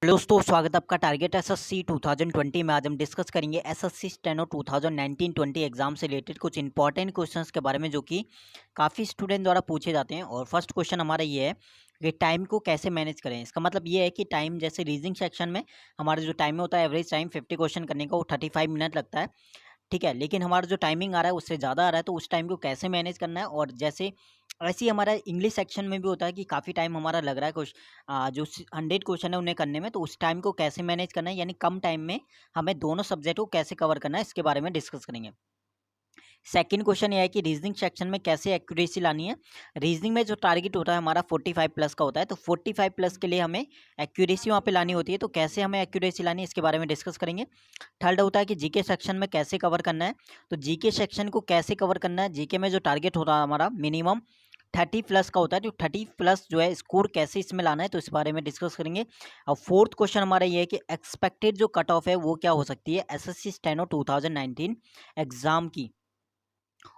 Hello दोस्तों, स्वागत है आपका टारगेट एसएससी 2020 में। आज हम डिस्कस करेंगे एसएससी स्टेनो 2019-20 एग्जाम से रिलेटेड कुछ इंपॉर्टेंट क्वेश्चंस के बारे में जो कि काफ़ी स्टूडेंट द्वारा पूछे जाते हैं। और फर्स्ट क्वेश्चन हमारा ये है कि टाइम को कैसे मैनेज करें। इसका मतलब ये है कि टाइम, जैसे रीजनिंग सेक्शन में हमारा जो टाइम होता है, एवरेज टाइम 50 क्वेश्चन करने का वो 35 मिनट लगता है, ठीक है। लेकिन हमारा जो टाइमिंग आ रहा है उससे ज़्यादा आ रहा है, तो उस टाइम को कैसे मैनेज करना है। और जैसे ऐसे ही हमारा इंग्लिश सेक्शन में भी होता है कि काफ़ी टाइम हमारा लग रहा है कुछ जो 100 क्वेश्चन है उन्हें करने में, तो उस टाइम को कैसे मैनेज करना है, यानी कम टाइम में हमें दोनों सब्जेक्ट को कैसे कवर करना है, इसके बारे में डिस्कस करेंगे। सेकंड क्वेश्चन ये है कि रीजनिंग सेक्शन में कैसे एक्यूरेसी लानी है। रीजनिंग में जो टारगेट होता है हमारा 45 प्लस का होता है, तो 45 प्लस के लिए हमें एक्यूरेसी वहाँ पे लानी होती है, तो कैसे हमें एक्यूरेसी लानी है इसके बारे में डिस्कस करेंगे। थर्ड होता है कि जीके सेक्शन में कैसे कवर करना है, तो जीके सेक्शन को कैसे कवर करना है। जीके में जो टारगेट होता है हमारा मिनिमम 30 प्लस का होता है, तो 30 प्लस जो है स्कोर कैसे इसमें लाना है, तो इस बारे में डिस्कस करेंगे। और फोर्थ क्वेश्चन हमारा ये है कि एक्सपेक्टेड जो कट ऑफ है वो क्या हो सकती है एसएससी स्टेनो 2019 एग्जाम की।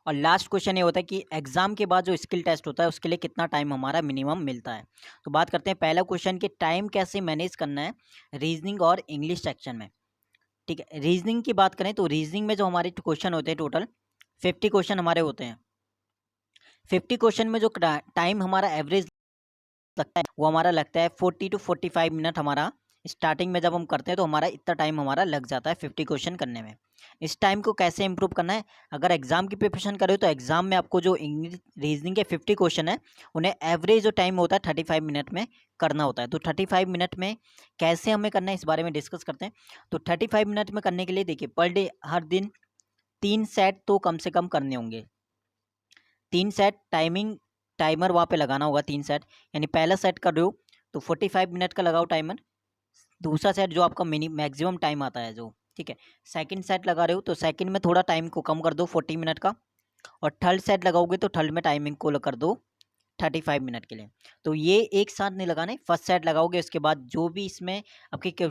और लास्ट क्वेश्चन ये होता है कि एग्जाम के बाद जो स्किल टेस्ट होता है उसके लिए कितना टाइम हमारा मिनिमम मिलता है। तो बात करते हैं पहला क्वेश्चन कि टाइम कैसे मैनेज करना है रीजनिंग और इंग्लिश सेक्शन में, ठीक है। रीजनिंग की बात करें तो रीजनिंग में जो हमारे क्वेश्चन होते हैं टोटल 50 क्वेश्चन हमारे होते हैं। 50 क्वेश्चन में जो टाइम हमारा एवरेज लगता है वो हमारा लगता है 40 to 45 मिनट। हमारा स्टार्टिंग में जब हम करते हैं तो हमारा इतना टाइम हमारा लग जाता है 50 क्वेश्चन करने में। इस टाइम को कैसे इंप्रूव करना है, अगर एग्जाम की प्रिपरेशन करें तो एग्जाम में आपको जो इंग्लिश रीजनिंग के 50 क्वेश्चन है उन्हें एवरेज जो टाइम होता है 35 मिनट में करना होता है। तो 35 मिनट में कैसे हमें करना है इस बारे में डिस्कस करते हैं। तो 35 मिनट में करने के लिए देखिए, पर डे हर दिन 3 सेट तो कम से कम करने होंगे। 3 सेट टाइमर वहाँ पे लगाना होगा 3 सेट। यानी पहला सेट कर रहे हो तो 45 मिनट का लगाओ टाइमर। दूसरा सेट जो आपका मैक्सिमम टाइम आता है जो, ठीक है। सेकंड सेट लगा रहे हो तो सेकंड में थोड़ा टाइम को कम कर दो 40 मिनट का। और थर्ड सेट लगाओगे तो थर्ड में टाइमिंग को कर दो 35 मिनट के लिए। तो ये एक साथ नहीं लगाना, फर्स्ट सेट लगाओगे उसके बाद जो भी इसमें आपके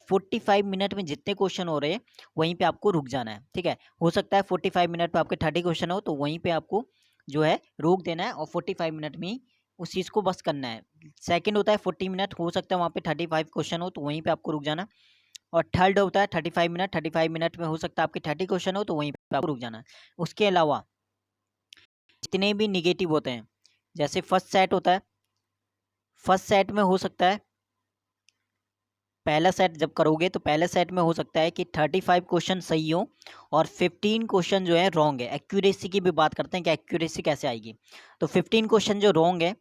45 मिनट में जितने क्वेश्चन हो रहे हैं वहीं पे आपको रुक जाना है, ठीक है। हो सकता है 45 मिनट पे आपके 30 क्वेश्चन हो तो वहीं पे आपको जो है रोक देना है और 45 मिनट में ही उस चीज़ को बस करना है। सेकंड होता है 40 मिनट, हो सकता है वहाँ पे 35 क्वेश्चन हो तो वहीं पे आपको रुक जाना। और थर्ड होता है 35 मिनट, 35 मिनट में हो सकता है आपके 30 क्वेश्चन हो तो वहीं पे आपको रुक जाना है। उसके अलावा जितने भी निगेटिव होते हैं, जैसे फर्स्ट सेट होता है, फर्स्ट सेट में हो सकता है पहला सेट जब करोगे तो पहले सेट में हो सकता है कि 35 क्वेश्चन सही हो और 15 क्वेश्चन जो है रॉन्ग है। एक्यूरेसी की भी बात करते हैं कि एक्यूरेसी कैसे आएगी। तो 15 क्वेश्चन जो रॉन्ग है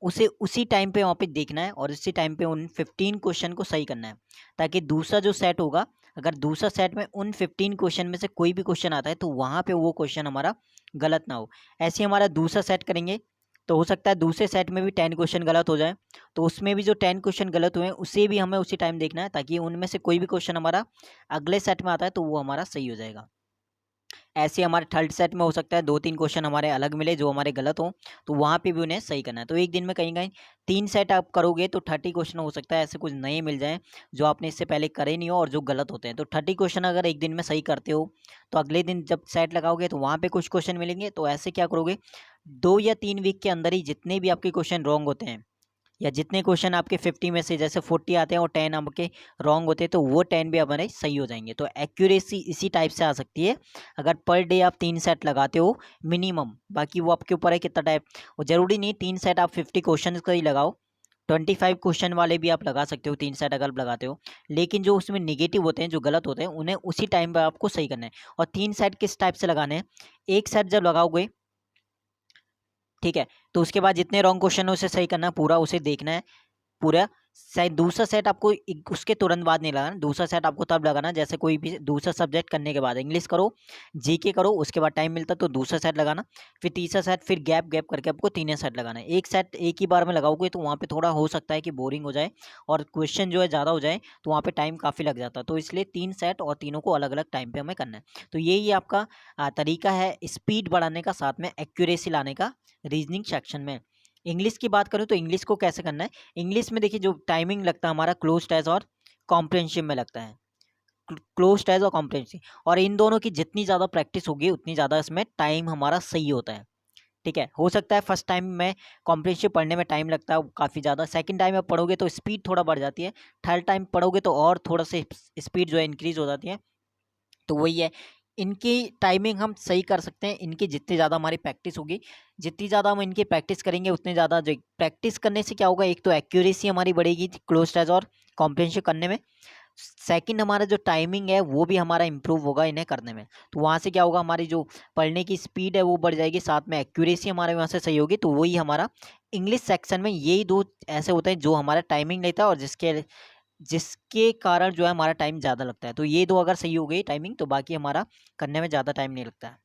उसे उसी टाइम पे वहाँ पे देखना है और उसी टाइम पे उन 15 क्वेश्चन को सही करना है, ताकि दूसरा जो सेट होगा, अगर दूसरा सेट में उन 15 क्वेश्चन में से कोई भी क्वेश्चन आता है तो वहाँ पे वो क्वेश्चन हमारा गलत ना हो। ऐसे ही हमारा दूसरा सेट करेंगे तो हो सकता है दूसरे सेट में भी 10 क्वेश्चन गलत हो जाए, तो उसमें भी जो 10 क्वेश्चन गलत हुए हैं उसे भी हमें उसी टाइम देखना है, ताकि उनमें से कोई भी क्वेश्चन हमारा अगले सेट में आता है तो वो हमारा सही हो जाएगा। ऐसे हमारे थर्ड सेट में हो सकता है 2-3 क्वेश्चन हमारे अलग मिले जो हमारे गलत हों, तो वहाँ पे भी उन्हें सही करना है। तो एक दिन में कहीं कहीं 3 सेट आप करोगे तो 30 क्वेश्चन हो सकता है ऐसे कुछ नए मिल जाएँ जो आपने इससे पहले करे नहीं हो और जो गलत होते हैं। तो 30 क्वेश्चन अगर एक दिन में सही करते हो तो अगले दिन जब सेट लगाओगे तो वहाँ पे कुछ क्वेश्चन मिलेंगे। तो ऐसे क्या करोगे, 2 या 3 वीक के अंदर ही जितने भी आपके क्वेश्चन रॉन्ग होते हैं, या जितने क्वेश्चन आपके 50 में से जैसे 40 आते हैं और 10 आपके रॉन्ग होते हैं, तो वो 10 भी हमारे सही हो जाएंगे। तो एक्यूरेसी इसी टाइप से आ सकती है अगर पर डे आप 3 सेट लगाते हो मिनिमम। बाकी वो आपके ऊपर है कितना टाइप, वो जरूरी नहीं 3 सेट आप 50 क्वेश्चन का ही लगाओ, 25 क्वेश्चन वाले भी आप लगा सकते हो 3 सेट अगर लगाते हो। लेकिन जो उसमें निगेटिव होते हैं, जो गलत होते हैं, उन्हें उसी टाइम पर आपको सही करना है। और 3 सेट किस टाइप से लगाने हैं, एक सेट जब लगाओगे, ठीक है, तो उसके बाद जितने रॉन्ग क्वेश्चन है उसे सही करना है, पूरा उसे देखना है पूरा। शायद दूसरा सेट आपको उसके तुरंत बाद नहीं लगाना, दूसरा सेट आपको तब लगाना जैसे कोई भी दूसरा सब्जेक्ट करने के बाद, इंग्लिश करो, जीके करो, उसके बाद टाइम मिलता तो दूसरा सेट लगाना, फिर तीसरा सेट, फिर गैप गैप करके आपको तीनों सेट लगाना है। एक सेट एक ही बार में लगाओगे तो वहाँ पे थोड़ा हो सकता है कि बोरिंग हो जाए और क्वेश्चन जो है ज़्यादा हो जाए, तो वहाँ पे टाइम काफ़ी लग जाता है। तो इसलिए 3 सेट और तीनों को अलग अलग टाइम पे हमें करना है। तो यही आपका तरीका है स्पीड बढ़ाने का, साथ में एक्यूरेसी लाने का रीजनिंग सेक्शन में। इंग्लिश की बात करूँ तो इंग्लिश को कैसे करना है, इंग्लिश में देखिए जो टाइमिंग लगता है हमारा क्लोज टेस्ट और कॉम्प्रिहेंसिव में लगता है। क्लोज टेस्ट और कॉम्प्रिहेंसिव, और इन दोनों की जितनी ज़्यादा प्रैक्टिस होगी उतनी ज़्यादा इसमें टाइम हमारा सही होता है, ठीक है। हो सकता है फर्स्ट टाइम में कॉम्प्रिहेंसिव पढ़ने में टाइम लगता है काफ़ी ज़्यादा, सेकंड टाइम आप पढ़ोगे तो स्पीड थोड़ा बढ़ जाती है, थर्ड टाइम पढ़ोगे तो और थोड़ा सा स्पीड जो है इंक्रीज़ हो जाती है। तो वही है, इनकी टाइमिंग हम सही कर सकते हैं, इनकी जितनी ज़्यादा हमारी प्रैक्टिस होगी, जितनी ज़्यादा हम इनकी प्रैक्टिस करेंगे उतने ज़्यादा जो प्रैक्टिस करने से क्या होगा, एक तो एक्यूरेसी हमारी बढ़ेगी क्लोज टेस्ट और कॉम्प्रिहेंशन करने में, सेकंड हमारा जो टाइमिंग है वो भी हमारा इंप्रूव होगा इन्हें करने में। तो वहाँ से क्या होगा, हमारी जो पढ़ने की स्पीड है वो बढ़ जाएगी, साथ में एक्यूरेसी हमारे वहाँ से सही होगी। तो वही हमारा इंग्लिश सेक्शन में यही दो ऐसे होते हैं जो हमारा टाइमिंग लेता है और जिसके जिसके कारण जो है हमारा टाइम ज़्यादा लगता है। तो ये दो अगर सही हो गई टाइमिंग तो बाकी हमारा करने में ज़्यादा टाइम नहीं लगता है।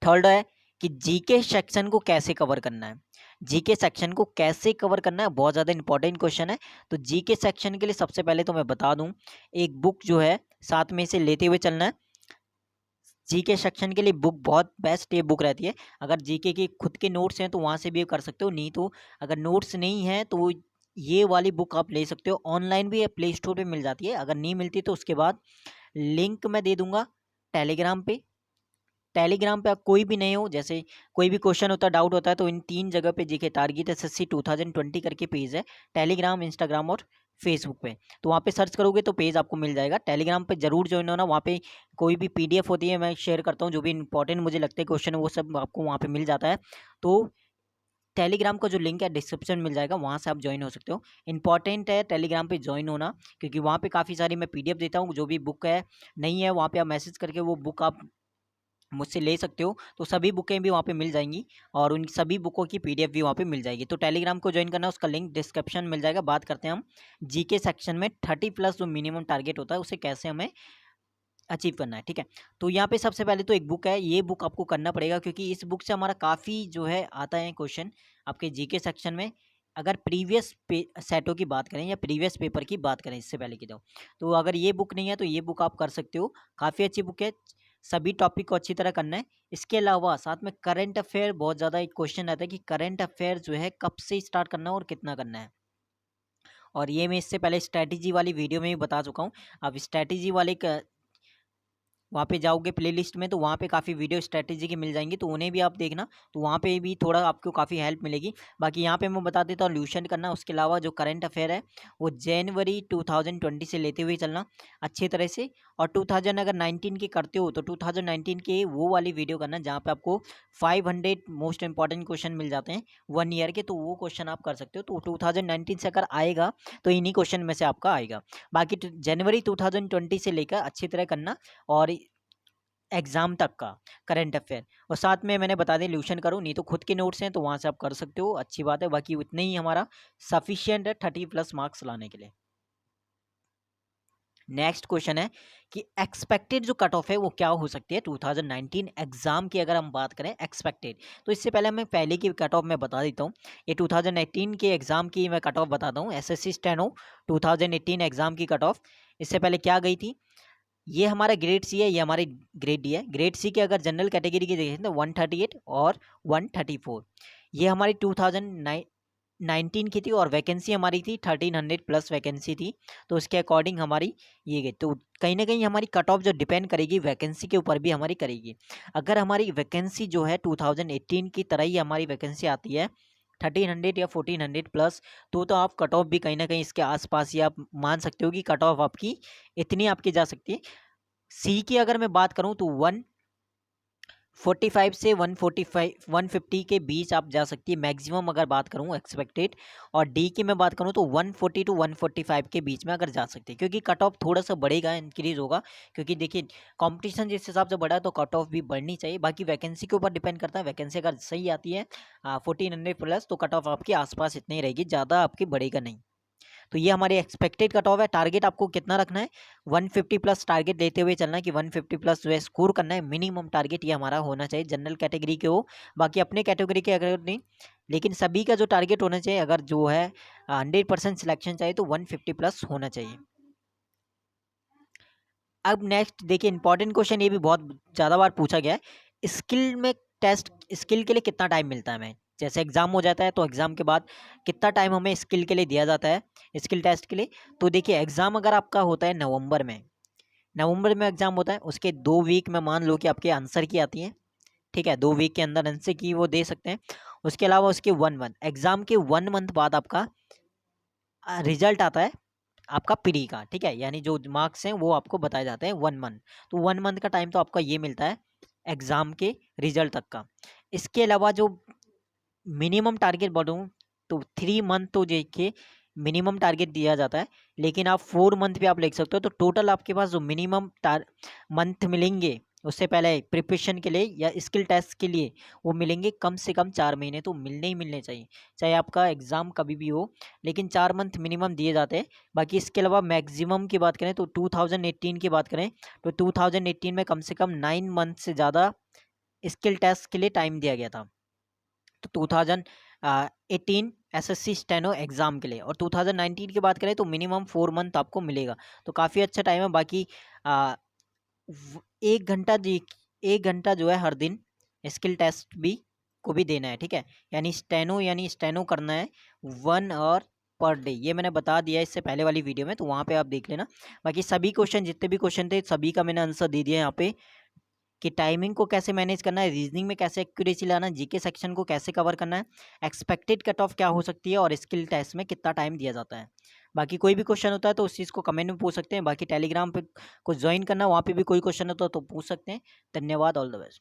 थर्ड है कि जीके सेक्शन को कैसे कवर करना है। जीके सेक्शन को कैसे कवर करना है बहुत ज़्यादा इंपॉर्टेंट क्वेश्चन है। तो जीके सेक्शन के लिए सबसे पहले तो मैं बता दूं, एक बुक जो है साथ में से लेते हुए चलना है। जीके सेक्शन के लिए बुक बहुत बेस्ट ये बुक रहती है। अगर जीके के खुद के नोट्स हैं तो वहाँ से भी कर सकते हो, नहीं तो अगर नोट्स नहीं है तो ये वाली बुक आप ले सकते हो। ऑनलाइन भी प्ले स्टोर पे मिल जाती है, अगर नहीं मिलती तो उसके बाद लिंक मैं दे दूंगा टेलीग्राम पे। टेलीग्राम पे आप कोई भी नए हो, जैसे कोई भी क्वेश्चन होता है, टाउट होता है, तो इन 3 जगह पे जीके टारगेट एसएससी 2020 करके पेज है, टेलीग्राम, इंस्टाग्राम और फेसबुक पे। तो वहाँ पे सर्च करोगे तो पेज आपको मिल जाएगा। टेलीग्राम पे जरूर ज्वाइन होना, वहाँ पे कोई भी पीडीएफ होती है मैं शेयर करता हूँ, जो भी इंपॉर्टेंट मुझे लगते हैं क्वेश्चन वो सब आपको वहाँ पे मिल जाता है। तो टेलीग्राम का जो लिंक है डिस्क्रिप्शन मिल जाएगा, वहाँ से आप ज्वाइन हो सकते हो। इंपॉर्टेंट है टेलीग्राम पे ज्वाइन होना, क्योंकि वहाँ पे काफ़ी सारी मैं पीडीएफ देता हूँ, जो भी बुक है नहीं है वहाँ पे आप मैसेज करके वो बुक आप मुझसे ले सकते हो। तो सभी बुकें भी वहाँ पे मिल जाएंगी और उन सभी बुकों की पीडीएफ भी वहाँ पे मिल जाएगी। तो टेलीग्राम को ज्वाइन करना, उसका लिंक डिस्क्रिप्शन मिल जाएगा। बात करते हैं हम जीके सेक्शन में 30+ जो मिनिमम टारगेट होता है उसे कैसे हमें अचीव करना है। ठीक है, तो यहाँ पे सबसे पहले तो एक बुक है, ये बुक आपको करना पड़ेगा क्योंकि इस बुक से हमारा काफ़ी जो है आता है क्वेश्चन आपके जीके सेक्शन में। अगर प्रीवियस सेटों की बात करें या प्रीवियस पेपर की बात करें इससे पहले की, तो अगर ये बुक नहीं है तो ये बुक आप कर सकते हो, काफ़ी अच्छी बुक है। सभी टॉपिक को अच्छी तरह करना है। इसके अलावा साथ में करंट अफेयर बहुत ज़्यादा एक क्वेश्चन आता है कि करंट अफेयर जो है कब से स्टार्ट करना है और कितना करना है। और ये मैं इससे पहले स्ट्रैटेजी वाली वीडियो में भी बता चुका हूँ। अब स्ट्रैटेजी वाले वहाँ पे जाओगे प्लेलिस्ट में तो वहाँ पे काफ़ी वीडियो स्ट्रैटेजी की मिल जाएंगी, तो उन्हें भी आप देखना, तो वहाँ पे भी थोड़ा आपको काफ़ी हेल्प मिलेगी। बाकी यहाँ पे मैं बता देता हूँ ल्यूशन करना, उसके अलावा जो करंट अफेयर है वो जनवरी 2020 से लेते हुए चलना अच्छी तरह से। और 2000 अगर 19 की करते हो तो 2019 के वो वाली वीडियो करना जहाँ पे आपको 500 मोस्ट इंपॉर्टेंट क्वेश्चन मिल जाते हैं 1 ईयर के, तो वो क्वेश्चन आप कर सकते हो। तो 2019 से अगर आएगा तो इन्हीं क्वेश्चन में से आपका आएगा। बाकी जनवरी 2020 से लेकर अच्छी तरह करना और एग्जाम तक का करंट अफेयर, और साथ में मैंने बता दिया ल्यूशन करो, नहीं तो खुद के नोट्स हैं तो वहाँ से आप कर सकते हो, अच्छी बात है। बाकी उतने ही हमारा सफिशियंट है 30+ मार्क्स लाने के लिए। नेक्स्ट क्वेश्चन है कि एक्सपेक्टेड जो कट ऑफ है वो क्या हो सकती है 2019 एग्जाम की, अगर हम बात करें एक्सपेक्टेड। तो इससे पहले मैं पहले की कट ऑफ मैं बता देता हूँ। ये 2018 के एग्जाम की मैं कट ऑफ बताता हूँ, एसएससी स्टेनो 2018 एग्जाम की कट ऑफ इससे पहले क्या गई थी। ये हमारा ग्रेड सी है, ये हमारी ग्रेड डी है। ग्रेड सी के अगर जनरल कैटेगरी की देखें तो 138 और 134, ये हमारी 2019 की थी और वैकेंसी हमारी थी 1300+ वैकेंसी थी। तो उसके अकॉर्डिंग हमारी ये गई, तो कहीं ना कहीं हमारी कट ऑफ जो डिपेंड करेगी वैकेंसी के ऊपर भी हमारी करेगी। अगर हमारी वैकेंसी जो है 2018 की तरह ही हमारी वैकेंसी आती है 1300 या 1400+, तो आप कट ऑफ भी कहीं ना कहीं इसके आसपास ही आप मान सकते हो कि कट ऑफ आपकी इतनी आपकी जा सकती है। सी की अगर मैं बात करूं तो 145 से 145 150 के बीच आप जा सकती है मैक्सिमम, अगर बात करूं एक्सपेक्टेड। और डी की मैं बात करूं तो 140 टू 145 के बीच में अगर जा सकती है, क्योंकि कट ऑफ थोड़ा सा बढ़ेगा, इंक्रीज होगा, क्योंकि देखिए कंपटीशन जिस हिसाब से बढ़ा है तो कट ऑफ भी बढ़नी चाहिए। बाकी वैकेंसी के ऊपर डिपेंड करता है, वैकेंसी अगर सही आती है 1400+ तो कट ऑफ आपके आसपास इतनी रहेगी, ज़्यादा आपकी बढ़ेगा नहीं। तो ये हमारी एक्सपेक्टेड कट ऑफ है। टारगेट आपको कितना रखना है, 150+ टारगेट लेते हुए चलना है कि 150+ जो है स्कोर करना है, मिनिमम टारगेट ये हमारा होना चाहिए। जनरल कैटेगरी के हो, बाकी अपने कैटेगरी के अगर नहीं, लेकिन सभी का जो टारगेट होना चाहिए, अगर जो है 100% सिलेक्शन चाहिए तो 150+ होना चाहिए। अब नेक्स्ट देखिए इंपॉर्टेंट क्वेश्चन, ये भी बहुत ज़्यादा बार पूछा गया है, स्किल में टेस्ट, स्किल के लिए कितना टाइम मिलता है हमें। जैसे एग्ज़ाम हो जाता है तो एग्ज़ाम के बाद कितना टाइम हमें स्किल के लिए दिया जाता है, स्किल टेस्ट के लिए। तो देखिए एग्ज़ाम अगर आपका होता है नवंबर में, नवंबर में एग्ज़ाम होता है, उसके 2 वीक में मान लो कि आपके आंसर की आती है, ठीक है, 2 वीक के अंदर एमसीक्यू वो दे सकते हैं। उसके अलावा उसके 1 मंथ एग्ज़ाम के 1 मंथ बाद आपका रिजल्ट आता है आपका प्री का, ठीक है, यानी जो मार्क्स हैं वो आपको बताए जाते हैं 1 मंथ। तो 1 मंथ का टाइम तो आपका ये मिलता है एग्ज़ाम के रिजल्ट तक का। इसके अलावा जो मिनिमम टारगेट बढ़ूँ तो 3 मंथ तो देखिए मिनिमम टारगेट दिया जाता है, लेकिन आप 4 मंथ भी आप लिख सकते हो। तो टोटल आपके पास जो मिनिमम मंथ मिलेंगे उससे पहले प्रिपरेशन के लिए या स्किल टेस्ट के लिए वो मिलेंगे कम से कम 4 महीने तो मिलने ही मिलने चाहिए, चाहे आपका एग्ज़ाम कभी भी हो, लेकिन 4 मंथ मिनिमम दिए जाते हैं। बाकी इसके अलावा मैक्सिमम की बात करें तो 2018 की बात करें तो 2018 में कम से कम 9 मंथ से ज़्यादा स्किल टेस्ट के लिए टाइम दिया गया था। तो 2018 एसएससी स्टेनो एग्ज़ाम के लिए, और 2019 की बात करें तो मिनिमम 4 मंथ आपको मिलेगा। तो काफ़ी अच्छा टाइम है। बाकी 1 घंटा 1 घंटा जो है हर दिन स्किल टेस्ट भी को भी देना है, ठीक है, यानी स्टेनो करना है 1 आवर पर डे। ये मैंने बता दिया इससे पहले वाली वीडियो में, तो वहाँ पे आप देख लेना। बाकी सभी क्वेश्चन जितने भी क्वेश्चन थे सभी का मैंने आंसर दे दिया यहाँ पे, कि टाइमिंग को कैसे मैनेज करना है, रीजनिंग में कैसे एक्यूरेसी लाना है, जीके सेक्शन को कैसे कवर करना है, एक्सपेक्टेड कट ऑफ क्या हो सकती है, और स्किल टेस्ट में कितना टाइम दिया जाता है। बाकी कोई भी क्वेश्चन होता है तो उस चीज़ को कमेंट में पूछ सकते हैं। बाकी टेलीग्राम पे को ज्वाइन करना, वहाँ पे भी कोई क्वेश्चन होता है तो पूछ सकते हैं। धन्यवाद, ऑल द बेस्ट।